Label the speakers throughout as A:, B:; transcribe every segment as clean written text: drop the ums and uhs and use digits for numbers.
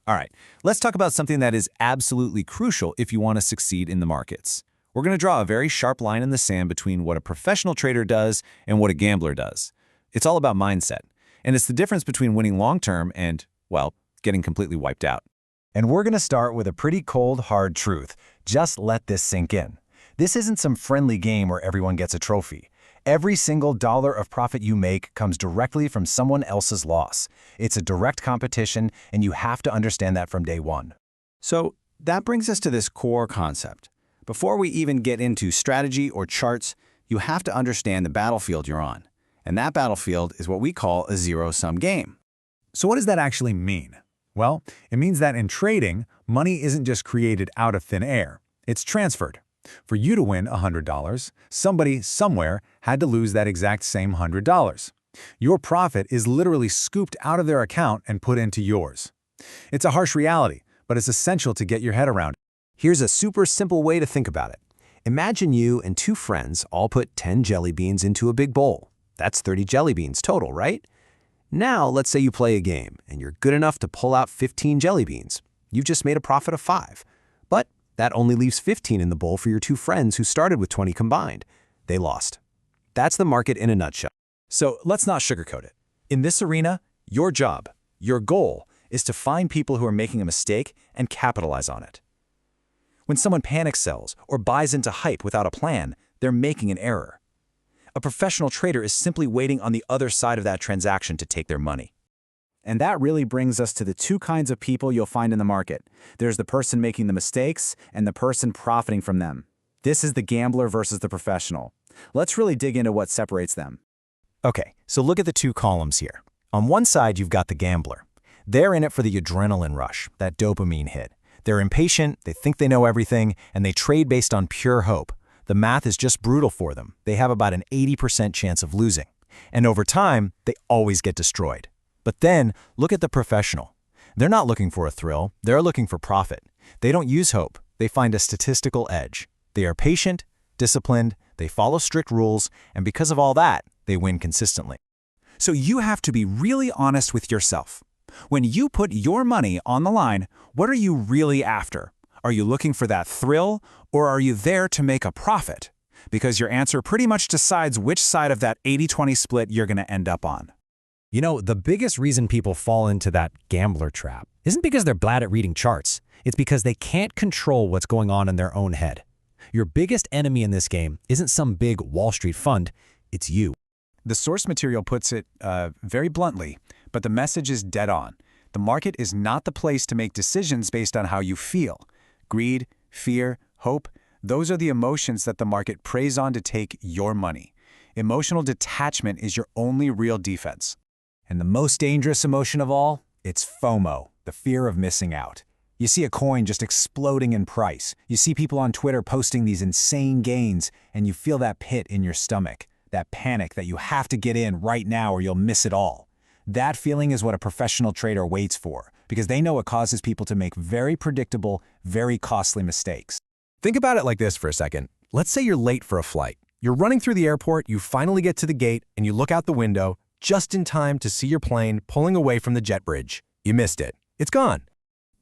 A: All right, let's talk about something that is absolutely crucial if you want to succeed in the markets. We're going to draw a very sharp line in the sand between what a professional trader does and what a gambler does. It's all about mindset, and it's the difference between winning long-term and, well, getting completely wiped out.
B: And we're going to start with a pretty cold, hard truth. Just let this sink in. This isn't some friendly game where everyone gets a trophy. Every single dollar of profit you make comes directly from someone else's loss. It's a direct competition, and you have to understand that from day one.
C: So that brings us to this core concept. Before we even get into strategy or charts, you have to understand the battlefield you're on. And that battlefield is what we call a zero-sum game.
D: So what does that actually mean? Well, it means that in trading, money isn't just created out of thin air. It's transferred. For you to win $100, somebody somewhere had to lose that exact same $100. Your profit is literally scooped out of their account and put into yours. It's a harsh reality, but it's essential to get your head around.
E: Here's a super simple way to think about it. Imagine you and two friends all put 10 jelly beans into a big bowl. That's 30 jelly beans total, right? Now, let's say you play a game, and you're good enough to pull out 15 jelly beans. You've just made a profit of 5. But that only leaves 15 in the bowl for your two friends who started with 20 combined. They lost. That's the market in a nutshell.
B: So let's not sugarcoat it. In this arena, your job, your goal, is to find people who are making a mistake and capitalize on it. When someone panic sells or buys into hype without a plan, they're making an error. A professional trader is simply waiting on the other side of that transaction to take their money. And that really brings us to the two kinds of people you'll find in the market. There's the person making the mistakes and the person profiting from them. This is the gambler versus the professional. Let's really dig into what separates them. Okay, so look at the two columns here. On one side, you've got the gambler. They're in it for the adrenaline rush, that dopamine hit. They're impatient, they think they know everything, and they trade based on pure hope. The math is just brutal for them. They have about an 80% chance of losing. And over time, they always get destroyed. But then, look at the professional. They're not looking for a thrill, they're looking for profit. They don't use hope, they find a statistical edge. They are patient, disciplined, they follow strict rules, and because of all that, they win consistently. So you have to be really honest with yourself. When you put your money on the line, what are you really after? Are you looking for that thrill, or are you there to make a profit? Because your answer pretty much decides which side of that 80-20 split you're going to end up on.
F: You know, the biggest reason people fall into that gambler trap isn't because they're bad at reading charts. It's because they can't control what's going on in their own head. Your biggest enemy in this game isn't some big Wall Street fund, it's you.
B: The source material puts it very bluntly, but the message is dead on. The market is not the place to make decisions based on how you feel. Greed, fear, hope, those are the emotions that the market preys on to take your money. Emotional detachment is your only real defense. And the most dangerous emotion of all? It's FOMO, the fear of missing out. You see a coin just exploding in price. You see people on Twitter posting these insane gains, and you feel that pit in your stomach, that panic that you have to get in right now or you'll miss it all. That feeling is what a professional trader waits for, because they know it causes people to make very predictable, very costly mistakes.
E: Think about it like this for a second. Let's say you're late for a flight. You're running through the airport, you finally get to the gate, and you look out the window just in time to see your plane pulling away from the jet bridge. You missed it. It's gone.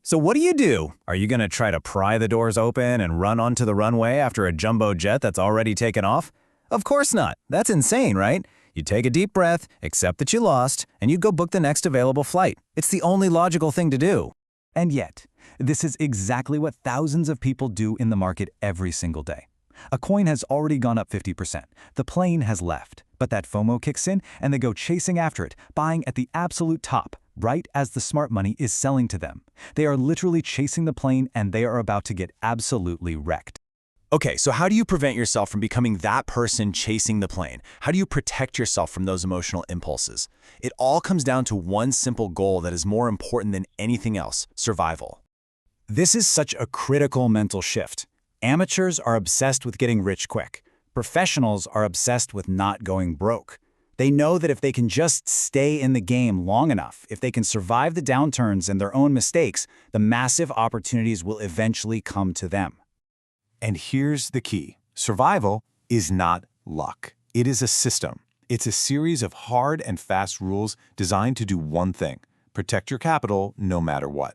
C: So what do? Are you going to try to pry the doors open and run onto the runway after a jumbo jet that's already taken off? Of course not. That's insane, right? You take a deep breath, accept that you lost, and you go book the next available flight. It's the only logical thing to do.
B: And yet, this is exactly what thousands of people do in the market every single day. A coin has already gone up 50%. The plane has left. But that FOMO kicks in, and they go chasing after it, buying at the absolute top, right as the smart money is selling to them. They are literally chasing the plane, and they are about to get absolutely wrecked.
C: Okay, so how do you prevent yourself from becoming that person chasing the plane? How do you protect yourself from those emotional impulses? It all comes down to one simple goal that is more important than anything else: survival.
B: This is such a critical mental shift. Amateurs are obsessed with getting rich quick. Professionals are obsessed with not going broke. They know that if they can just stay in the game long enough, if they can survive the downturns and their own mistakes, the massive opportunities will eventually come to them. And here's the key. Survival is not luck. It is a system. It's a series of hard and fast rules designed to do one thing: protect your capital no matter what.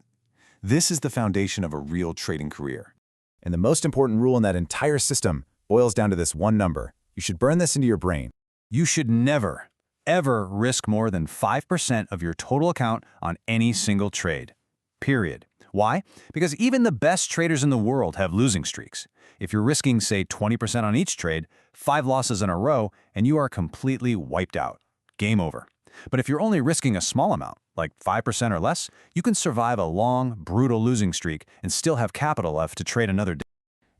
B: This is the foundation of a real trading career.
C: And the most important rule in that entire system boils down to this one number. You should burn this into your brain. You should never, ever risk more than 5% of your total account on any single trade. Period. Why? Because even the best traders in the world have losing streaks. If you're risking, say, 20% on each trade, 5 losses in a row, and you are completely wiped out. Game over. But if you're only risking a small amount, like 5% or less, you can survive a long, brutal losing streak and still have capital left to trade another day.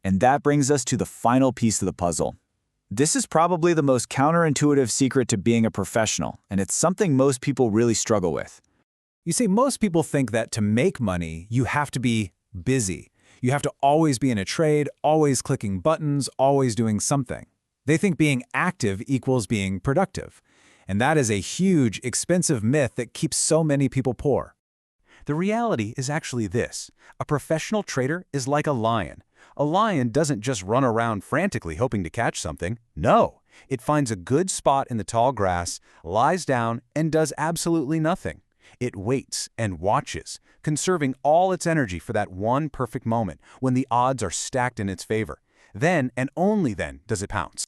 G: And that brings us to the final piece of the puzzle. This is probably the most counterintuitive secret to being a professional, and it's something most people really struggle with.
C: You see, most people think that to make money, you have to be busy. You have to always be in a trade, always clicking buttons, always doing something. They think being active equals being productive. And that is a huge, expensive myth that keeps so many people poor.
B: The reality is actually this. A professional trader is like a lion. A lion doesn't just run around frantically hoping to catch something. No, it finds a good spot in the tall grass, lies down, and does absolutely nothing. It waits and watches, conserving all its energy for that one perfect moment when the odds are stacked in its favor. Then, and only then, does it pounce.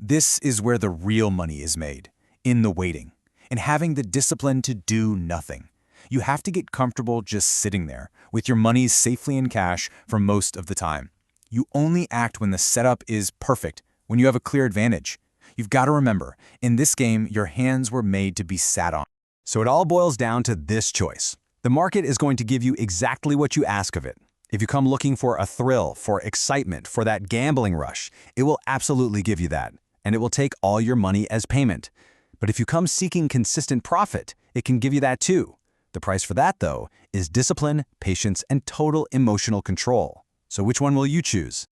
B: This is where the real money is made, in the waiting, and having the discipline to do nothing. You have to get comfortable just sitting there, with your money safely in cash for most of the time. You only act when the setup is perfect, when you have a clear advantage. You've got to remember, in this game, your hands were made to be sat on.
E: So it all boils down to this choice. The market is going to give you exactly what you ask of it. If you come looking for a thrill, for excitement, for that gambling rush, it will absolutely give you that, and it will take all your money as payment. But if you come seeking consistent profit, it can give you that too. The price for that, though, is discipline, patience, and total emotional control. So which one will you choose?